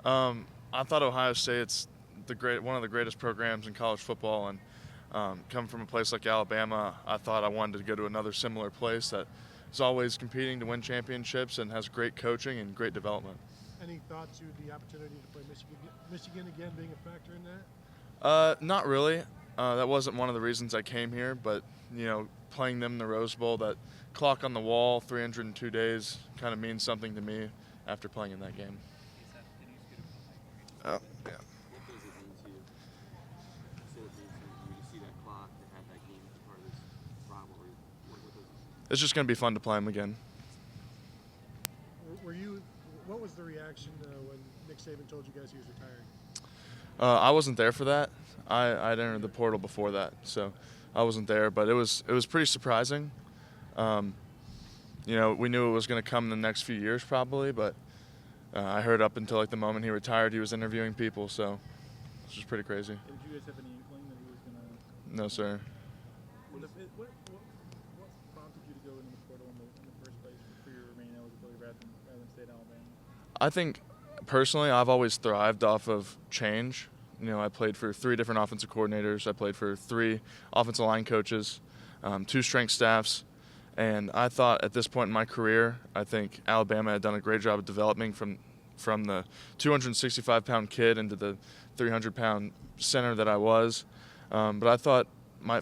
I thought Ohio State's one of the greatest programs in college football, and coming from a place like Alabama, I thought I wanted to go to another similar place that is always competing to win championships and has great coaching and great development. Any thought to the opportunity to play Michigan again being a factor in that? Not really. That wasn't one of the reasons I came here, but playing them in the Rose Bowl, that clock on the wall, 302 days, kind of means something to me after playing in that game. Oh, yeah. What does it mean to you? So it means to you when you see that clock to have that game as part of this rivalry. What does it mean? It's just going to be fun to play them again. What was the reaction when Nick Saban told you guys he was retiring? I wasn't there for that. I'd entered the portal before that, so I wasn't there. But it was pretty surprising. We knew it was going to come in the next few years probably, but I heard up until the moment he retired, he was interviewing people, so it's just pretty crazy. Did you guys have any inkling that he was going to? No, sir. What prompted you to go into the portal in the first place for your remaining eligibility rather than stay at Alabama? I think personally, I've always thrived off of change. I played for 3 different offensive coordinators. I played for 3 offensive line coaches, 2 strength staffs. And I thought at this point in my career, I think Alabama had done a great job of developing from the 265-pound kid into the 300-pound center that I was. But I thought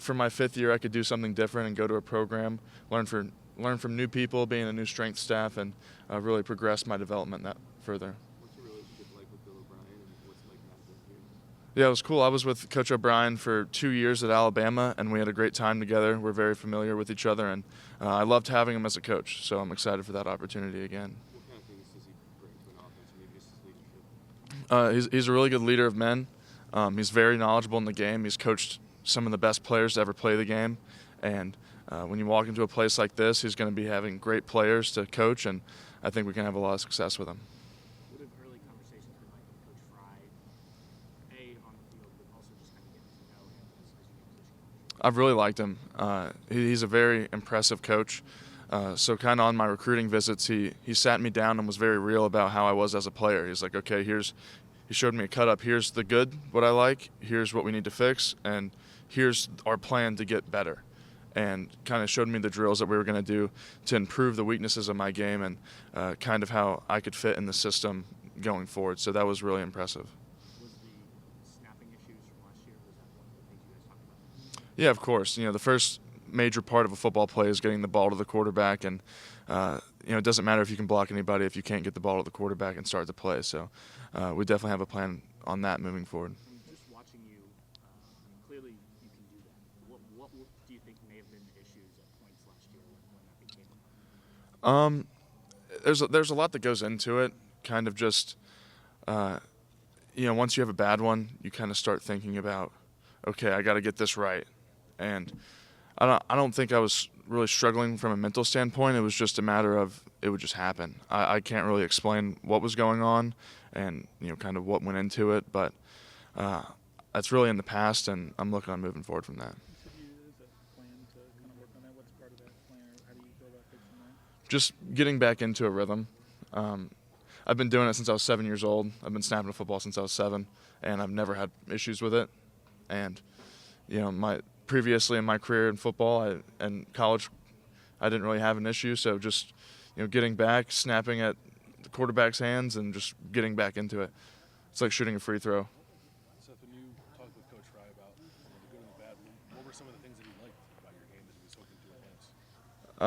for my 5th year, I could do something different and go to a program, learn from new people, being a new strength staff, and really progress my development that further. What's your relationship like with Bill O'Brien, and what's it like not being here? Yeah, it was cool. I was with Coach O'Brien for 2 years at Alabama, and we had a great time together. We're very familiar with each other, and I loved having him as a coach, so I'm excited for that opportunity again. What kind of things does he bring to an offense, or maybe just his leadership? He's a really good leader of men. He's very knowledgeable in the game. He's coached some of the best players to ever play the game, and when you walk into a place like this, he's going to be having great players to coach, and I think we can have a lot of success with him. What have early conversations been like with Coach Fry, on the field, but also just kind of getting to know him as you get position? I've really liked him. He's a very impressive coach. So kind of on my recruiting visits, he sat me down and was very real about how I was as a player. He's like, okay, he showed me a cut up. Here's the good, what I like. Here's what we need to fix, and here's our plan to get better. And kind of showed me the drills that we were going to do to improve the weaknesses of my game and kind of how I could fit in the system going forward. So that was really impressive. Was the snapping issues from last year, was that one of the things you guys talked about? Yeah, of course. The first major part of a football play is getting the ball to the quarterback, and it doesn't matter if you can block anybody if you can't get the ball to the quarterback and start the play. So we definitely have a plan on that moving forward. Just watching you, clearly you can do that. What do you think may have been the issues at points last year when that became? There's a lot that goes into it. Kind of just, once you have a bad one, you kind of start thinking about, okay, I got to get this right. And I don't think I was really struggling from a mental standpoint. It was just a matter of it would just happen. I can't really explain what was going on and kind of what went into it, but that's really in the past, and I'm looking on moving forward from that. So do you use a plan to kind of work on that? What's part of that plan, or how do you go about fixing that? Just getting back into a rhythm. I've been doing it since I was 7 years old. I've been snapping a football since I was 7, and I've never had issues with it. And previously in my career in football and college, I didn't really have an issue. So just getting back, snapping at the quarterback's hands, and just getting back into it. It's like shooting a free throw. Seth, when you talked with Coach Fry about the good and the bad, what were some of the things that he liked about your game that he was hoping to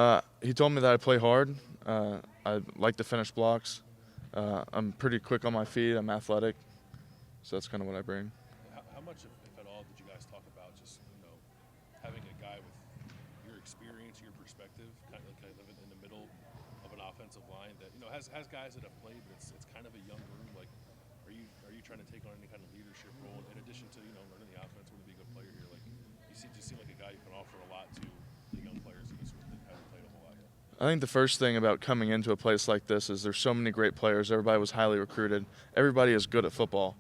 enhance? He told me that I play hard. I like to finish blocks. I'm pretty quick on my feet. I'm athletic. So that's kind of what I bring. How much, if at all, did you guys talk about just having a guy with your experience, your perspective, kind of in the middle of an offensive line that has guys that have played, but it's kind of a young room. Like, are you trying to take on any kind of leadership role in addition to learning the offense, want to be a good player here? Like, you just seem like a guy who can offer a lot to the young players in this room that haven't played a whole lot yet. I think the first thing about coming into a place like this is there's so many great players. Everybody was highly recruited. Everybody is good at football.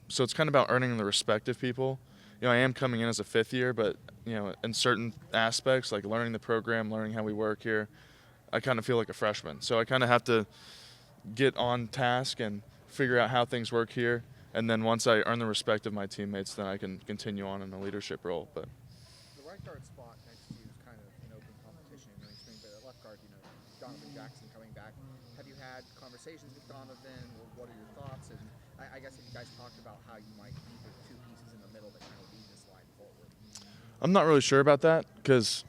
So it's kind of about earning the respect of people. I am coming in as a 5th year, but in certain aspects, like learning the program, learning how we work here, I kind of feel like a freshman. So I kind of have to get on task and figure out how things work here, and then once I earn the respect of my teammates, then I can continue on in a leadership role. But The right guard spot next to you is kind of an open competition in mainstream, but at left guard, Donovan Jackson coming back. Have you had conversations with Donovan? Or what are your thoughts? And I guess if you guys talked about how you might be the two pieces in the middle that kind of lead this line forward. I'm not really sure about that because,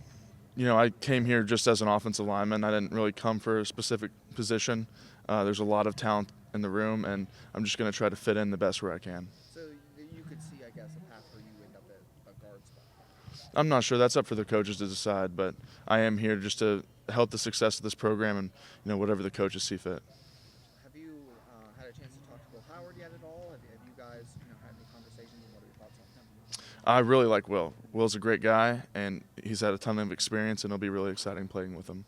I came here just as an offensive lineman. I didn't really come for a specific position. There's a lot of talent in the room, and I'm just going to try to fit in the best where I can. So you could see, I guess, a path where you end up at a guard spot. I'm not sure. That's up for the coaches to decide, but I am here just to help the success of this program and, whatever the coaches see fit. Have you had a chance to talk to Will Howard yet at all? Have you guys had any conversations, and what are your thoughts on him? I really like Will. Will's a great guy, and he's had a ton of experience, and it'll be really exciting playing with him.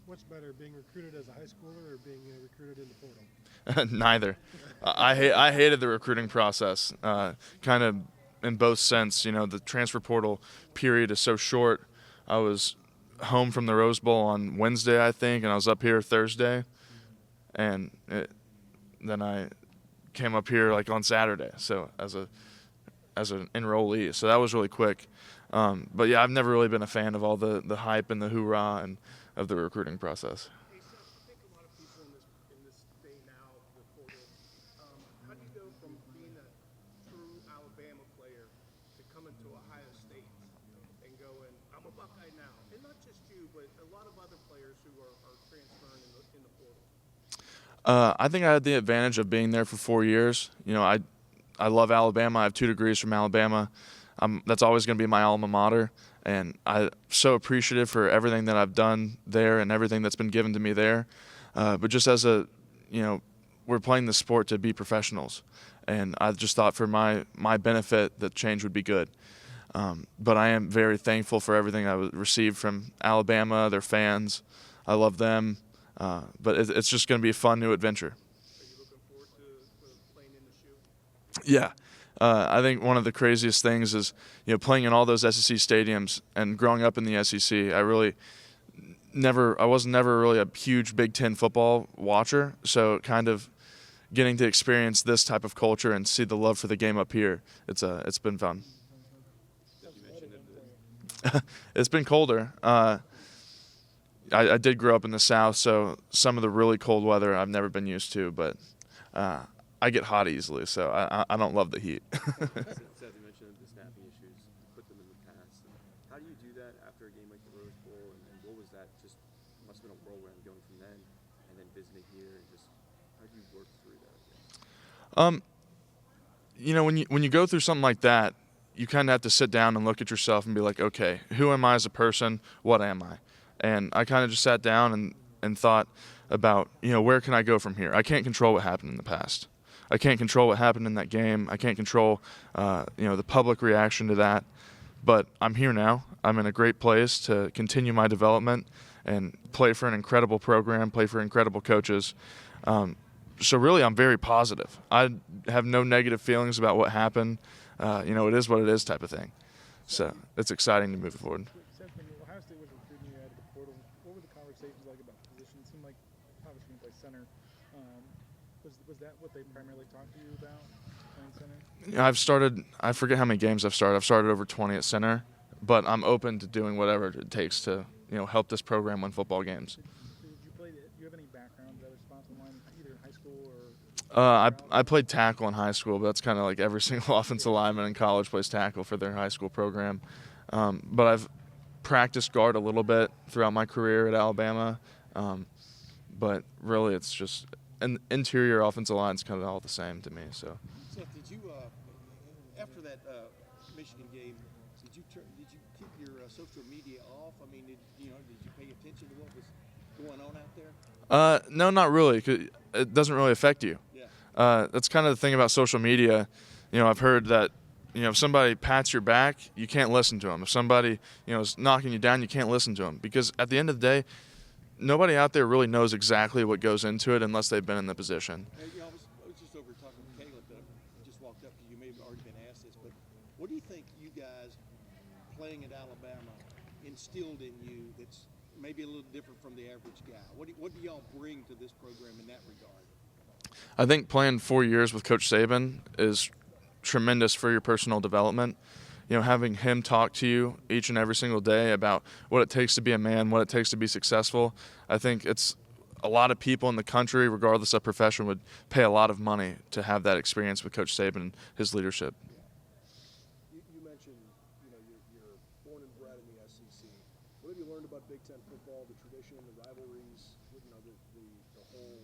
What's better, being recruited as a high schooler or being recruited in the portal? Neither. I hated the recruiting process, kind of in both sense. The transfer portal period is so short. I was home from the Rose Bowl on Wednesday, I think, and I was up here Thursday, and then I came up here like on Saturday, so as an enrollee. So that was really quick. But yeah, I've never really been a fan of all the hype and the hoorah and of the recruiting process. Hey, Seth, I think a lot of people in this day now, the portal, how do you go from being a true Alabama player to coming to Ohio State and going, I'm a Buckeye now? And not just you, but a lot of other players who are transferring in the portal. I think I had the advantage of being there for 4 years. I love Alabama. I have 2 degrees from Alabama. That's always going to be my alma mater. And I'm so appreciative for everything that I've done there and everything that's been given to me there. But just as we're playing the sport to be professionals. And I just thought for my benefit that change would be good. But I am very thankful for everything I received from Alabama, their fans. I love them. But it's just going to be a fun new adventure. Are you looking forward to playing in the shoe? Yeah. I think one of the craziest things is, playing in all those SEC stadiums and growing up in the SEC. I was never really a huge Big Ten football watcher, so kind of getting to experience this type of culture and see the love for the game up here, it's been fun. It's been colder. I did grow up in the South, so some of the really cold weather I've never been used to, but I get hot easily, so I don't love the heat. Seth, you mentioned the snapping issues. You put them in the past. How do you do that after a game like the Rose Bowl? And what was that? Just must have been a whirlwind going from then and then visiting here. And just how do you work through that? When you go through something like that, you kind of have to sit down and look at yourself and be like, okay, who am I as a person? What am I? And I kind of just sat down and thought about, where can I go from here? I can't control what happened in the past. I can't control what happened in that game. I can't control, the public reaction to that. But I'm here now. I'm in a great place to continue my development and play for an incredible program, play for incredible coaches. So really, I'm very positive. I have no negative feelings about what happened. It is what it is type of thing. So it's exciting to move forward. Seth, when Ohio State was recruiting you out of the portal, what were the conversations like about the position? It seemed like obviously you can play center. Was that what they primarily talked to you about, playing center? I forget how many games I've started. I've started over 20 at center, but I'm open to doing whatever it takes to, help this program win football games. Do you have any background at other spots in line, either in high school or? I played tackle in high school, but that's kind of like every single offensive lineman in college plays tackle for their high school program. But I've practiced guard a little bit throughout my career at Alabama. But really, it's just an interior offensive line is kind of all the same to me. So. Seth, did you after that Michigan game, did you keep your social media off? I mean, did you pay attention to what was going on out there? No, not really. 'Cause it doesn't really affect you. Yeah. That's kind of the thing about social media. I've heard that, if somebody pats your back, you can't listen to them. If somebody, is knocking you down, you can't listen to them. Because at the end of the day, nobody out there really knows exactly what goes into it unless they've been in the position. Hey, I was just over talking with Caleb, but I just walked up to you. Maybe already been asked this, but what do you think you guys playing at Alabama instilled in you that's maybe a little different from the average guy? What do y'all bring to this program in that regard? I think playing 4 years with Coach Saban is tremendous for your personal development. You know, having him talk to you each and every single day about what it takes to be a man, what it takes to be successful. I think it's a lot of people in the country, regardless of profession, would pay a lot of money to have that experience with Coach Saban and his leadership. You mentioned, you're born and bred in the SEC. What have you learned about Big Ten football, the tradition, the rivalries, the whole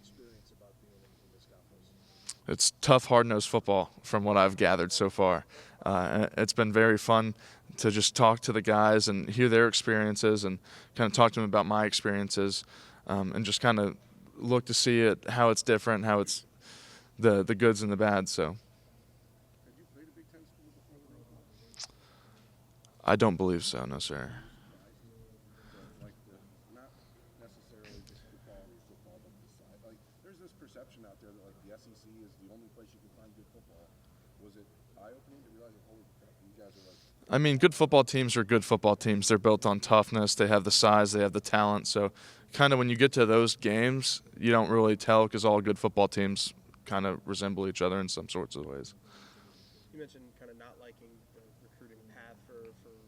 experience about being in this conference? It's tough, hard-nosed football from what I've gathered so far. It's been very fun to just talk to the guys and hear their experiences and kind of talk to them about my experiences, and just kind of look to see how it's different, how it's the goods and the bad. So. Had you played a Big Ten school before? I don't believe so, no sir. Not necessarily just the quality of football, but the size. Like, there's this perception out there that like the SEC is the only place you can find good football. Was it eye-opening to realize that holy crap, you guys are like? I mean, good football teams are good football teams. They're built on toughness. They have the size. They have the talent. So kind of when you get to those games, you don't really tell because all good football teams kind of resemble each other in some sorts of ways. You mentioned kind of not liking the recruiting path for when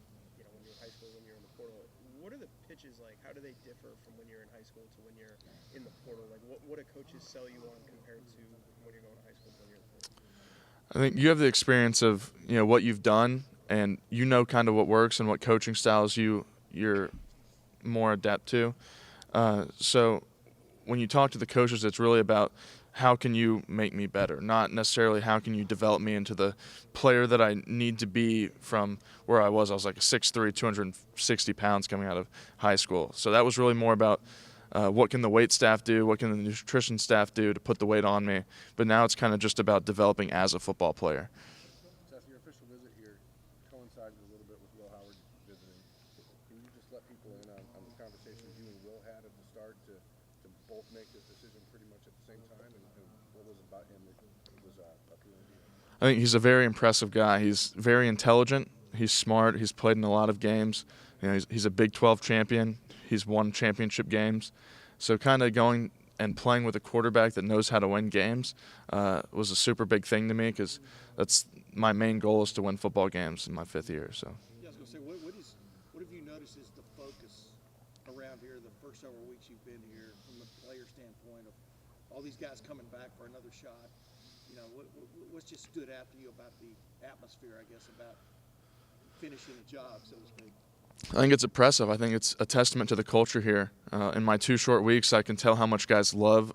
you're in high school, when you're in the portal. What are the pitches like? How do they differ from when you're in high school to when you're in the portal? Like, what do coaches sell you on compared to when you're going to high school to when you're in the portal? I think you have the experience of what you've done, and you know kind of what works and what coaching styles you're more adept to. So when you talk to the coaches, it's really about how can you make me better, not necessarily how can you develop me into the player that I need to be from where I was. I was like a 6'3", 260 pounds coming out of high school. So that was really more about what can the weight staff do, what can the nutrition staff do to put the weight on me. But now it's kind of just about developing as a football player. Seth, your official visit here coincided a little bit with Will Howard visiting. Can you just let people in on the conversations you and Will had at the start to both make this decision pretty much at the same time, and what was it about him that was appealing to you? I think he's a very impressive guy. He's very intelligent. He's smart. He's played in a lot of games. He's a Big 12 champion. He's won championship games. So kind of going and playing with a quarterback that knows how to win games was a super big thing to me because that's my main goal is to win football games in my 5th year. So. Yeah, I was going to say, what have you noticed is the focus around here the first several weeks you've been here from the player standpoint of all these guys coming back for another shot? What's just stood out to you about the atmosphere, I guess, about finishing a job, so to speak? I think it's impressive. I think it's a testament to the culture here. In my 2 short weeks, I can tell how much guys love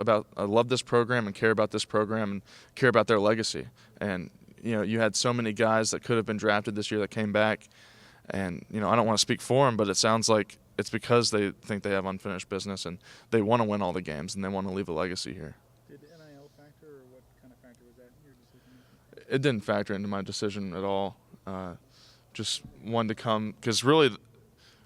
this program and care about this program and care about their legacy. And you had so many guys that could have been drafted this year that came back. And I don't want to speak for them, but it sounds like it's because they think they have unfinished business and they want to win all the games and they want to leave a legacy here. Did NIL factor, or what kind of factor was that in your decision? It didn't factor into my decision at all. Just wanted to come because really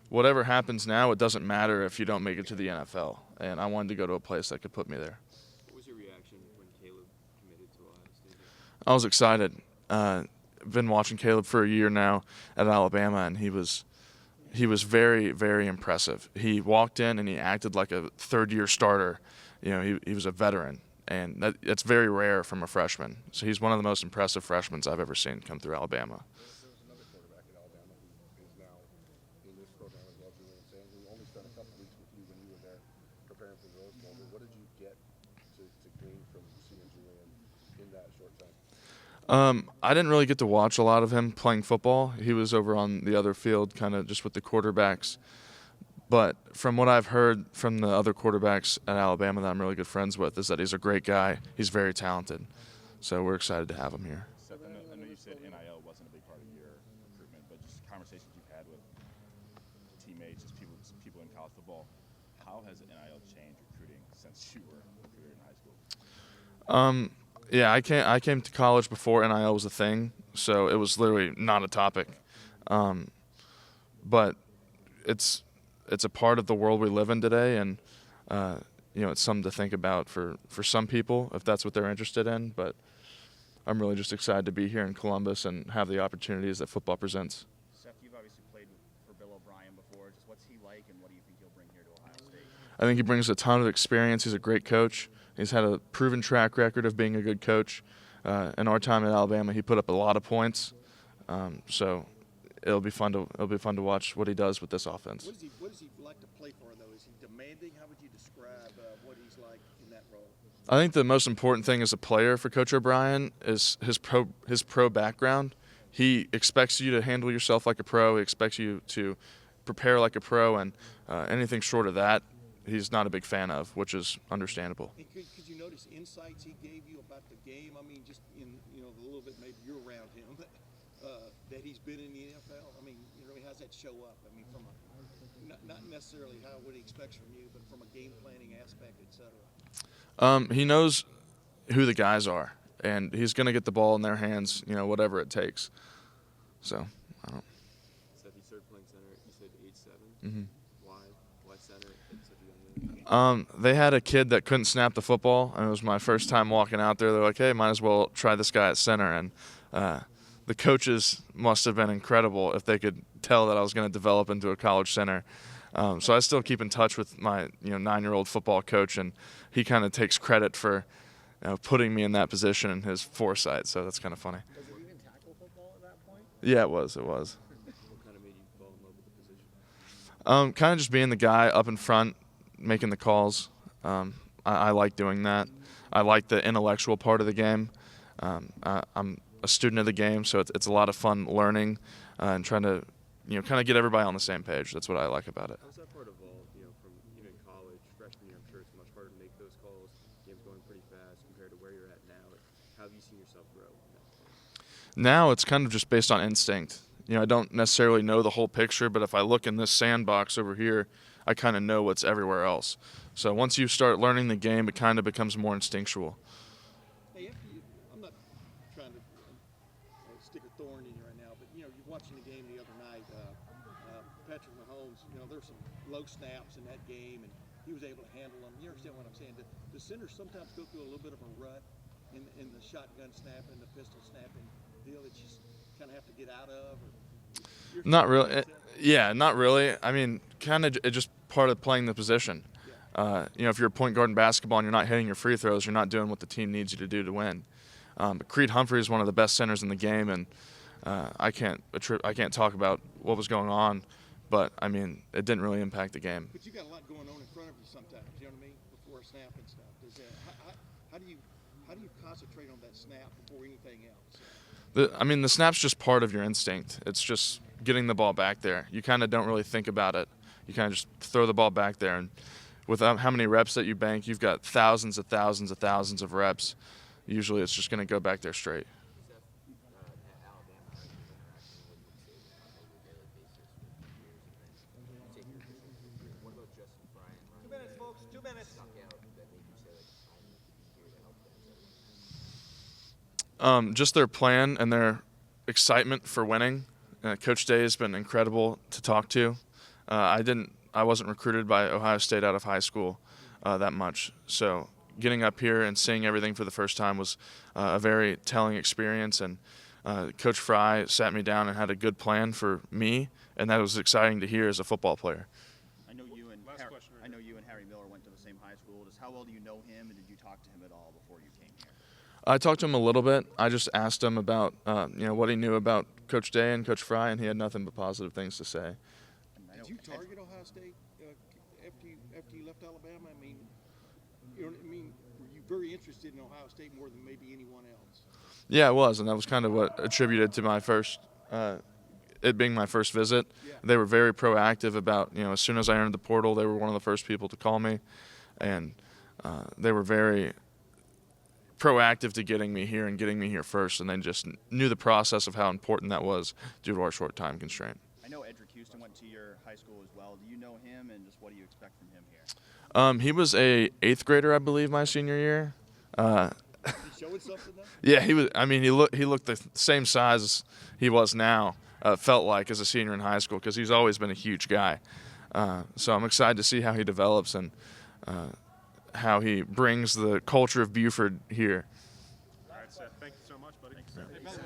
whatever happens now, it doesn't matter if you don't make it to the NFL. And I wanted to go to a place that could put me there. What was your reaction when Caleb committed to Ohio State? I was excited. I've been watching Caleb for a year now at Alabama, and he was very, very impressive. He walked in and he acted like a third-year starter. He was a veteran, and that's very rare from a freshman. So he's one of the most impressive freshmen I've ever seen come through Alabama. There was another quarterback at Alabama who is now in this program as well, Julian Sand, who only spent a couple weeks with you when you were there preparing for the Rose Bowl. But what did you get to glean from seeing Julian in that short time? I didn't really get to watch a lot of him playing football. He was over on the other field kind of just with the quarterbacks. But from what I've heard from the other quarterbacks at Alabama that I'm really good friends with is that he's a great guy. He's very talented. So we're excited to have him here. Seth, I know you said NIL wasn't a big part of your recruitment, but just conversations you've had with teammates, just people in college football, how has NIL changed recruiting since you were a recruiter in high school? Yeah, I came to college before NIL was a thing, so it was literally not a topic. But it's a part of the world we live in today, and it's something to think about for some people if that's what they're interested in. But I'm really just excited to be here in Columbus and have the opportunities that football presents. Seth, you've obviously played for Bill O'Brien before. Just what's he like, and what do you think he'll bring here to Ohio State? I think he brings a ton of experience. He's a great coach. He's had a proven track record of being a good coach. In our time at Alabama, he put up a lot of points. So it'll be fun to watch what he does with this offense. What does he like to play for, though? Is he demanding? How would you describe what he's like in that role? I think the most important thing as a player for Coach O'Brien is his pro background. He expects you to handle yourself like a pro. He expects you to prepare like a pro, and anything short of that, he's not a big fan of, which is understandable. And could you notice insights he gave you about the game? I mean, just in the little bit maybe you're around him that he's been in the NFL. I mean, how's that show up? I mean, from not necessarily what he expects from you, but from a game planning aspect, etc. He knows who the guys are, and he's going to get the ball in their hands, whatever it takes. So, I don't. Seth, you started playing center. You said 8'7". Mm-hmm. Why center at such a young age? They had a kid that couldn't snap the football, and it was my first time walking out there. They're like, hey, might as well try this guy at center. And the coaches must have been incredible if they could tell that I was going to develop into a college center. So I still keep in touch with my 9-year-old football coach, and he kind of takes credit for putting me in that position and his foresight. So that's kind of funny. Was it even tackle football at that point? Yeah, it was. What kind of made you fall in love with the position? Kind of just being the guy up in front, making the calls. I like doing that. I like the intellectual part of the game. I'm a student of the game, so it's a lot of fun learning and trying to kind of get everybody on the same page. That's what I like about it. How's that part evolved? From even college, freshman year, I'm sure it's much harder to make those calls. Game's going pretty fast compared to where you're at now. How have you seen yourself grow in that point? Now it's kind of just based on instinct. I don't necessarily know the whole picture, but if I look in this sandbox over here, I kind of know what's everywhere else. So once you start learning the game, it kind of becomes more instinctual. Hey, I'm not trying to stick a thorn in you right now, but you're watching the game the other night. Patrick Mahomes, there's some low snaps in that game, and he was able to handle them. You understand what I'm saying? The centers sometimes go through a little bit of a rut in the shotgun snap and the pistol snapping deal that you kind of have to get out of. Not really. Yeah, not really. I mean, kind of it's just part of playing the position. If you're a point guard in basketball and you're not hitting your free throws, you're not doing what the team needs you to do to win. But Creed Humphrey is one of the best centers in the game, and I can't talk about what was going on, but I mean, it didn't really impact the game. But you got a lot going on in front of you sometimes. You know what I mean? Before a snap and stuff. How do you concentrate on that snap before anything else? The snap's just part of your instinct. It's just getting the ball back there. You kind of don't really think about it. You kind of just throw the ball back there, and with how many reps that you bank, you've got thousands of reps. Usually it's just going to go back there straight. Just their plan and their excitement for winning. Coach Day has been incredible to talk to. I wasn't recruited by Ohio State out of high school that much, so getting up here and seeing everything for the first time was a very telling experience. And Coach Fry sat me down and had a good plan for me, and that was exciting to hear as a football player. I know you and Harry Miller went to the same high school. Just how well do you know him, and did you talk to him at all before you came here? I talked to him a little bit. I just asked him about what he knew about Coach Day and Coach Fry, and he had nothing but positive things to say. Did you target Ohio State after you left Alabama? I mean, were you very interested in Ohio State more than maybe anyone else? Yeah, it was, and that was kind of what attributed to my first, it being my first visit. Yeah. They were very proactive about, as soon as I entered the portal, they were one of the first people to call me, and they were very proactive to getting me here first, and they just knew the process of how important that was due to our short time constraint. I know Edric Houston went to your high school as well. Do you know him, and just what do you expect from him here? He was a 8th grader, I believe, my senior year. He showing something though? Yeah, he was. I mean, he looked the same size as he was now. Felt like as a senior in high school, because he's always been a huge guy. So I'm excited to see how he develops and how he brings the culture of Buford here. All right, Seth. Thank you so much, buddy. Thanks,